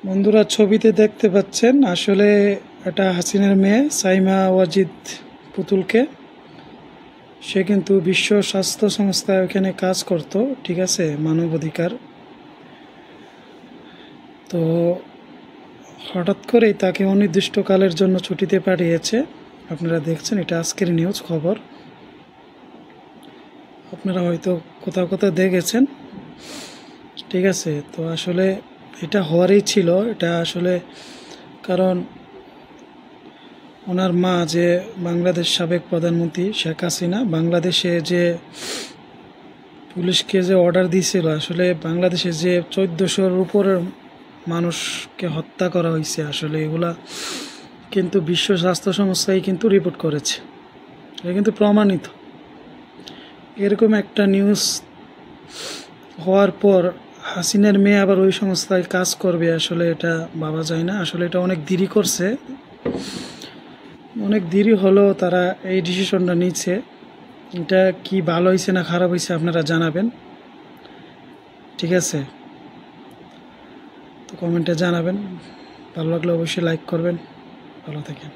বন্ধুরা, ছবিতে দেখতে পাচ্ছেন আসলে এটা হাসিনার মেয়ে সাইমা ওয়াজিদ পুতুলকে। সে কিন্তু বিশ্ব স্বাস্থ্য সংস্থায় ওখানে কাজ করত, ঠিক আছে, মানবাধিকার। তো হঠাৎ করেই তাকে অনির্দিষ্টকালের জন্য ছুটিতে পাঠিয়েছে। আপনারা দেখছেন, এটা আজকের নিউজ খবর, আপনারা হয়তো কোথাও কোথাও দেখেছেন, ঠিক আছে। তো আসলে এটা হওয়ারই ছিল, এটা আসলে কারণ ওনার মা যে বাংলাদেশ সাবেক প্রধানমন্ত্রী শেখ হাসিনা বাংলাদেশে যে পুলিশকে যে অর্ডার দিয়েছিল, আসলে বাংলাদেশে যে 1400-র উপরের মানুষকে হত্যা করা হয়েছে, আসলে এগুলা কিন্তু বিশ্ব স্বাস্থ্য সংস্থায় কিন্তু রিপোর্ট করেছে, এটা কিন্তু প্রমাণিত। এরকম একটা নিউজ হওয়ার পর হাসিনার মেয়ে আবার ওই সংস্থায় কাজ করবে, আসলে এটা ভাবা যায় না। আসলে এটা অনেক দেরি করছে, অনেক দেরি হলেও তারা এই ডিসিশনটা নিচ্ছে। এটা কি ভালো হয়েছে না খারাপ হয়েছে আপনারা জানাবেন, ঠিক আছে। তো কমেন্টে জানাবেন, ভালো লাগলে অবশ্যই লাইক করবেন। ভালো থাকেন।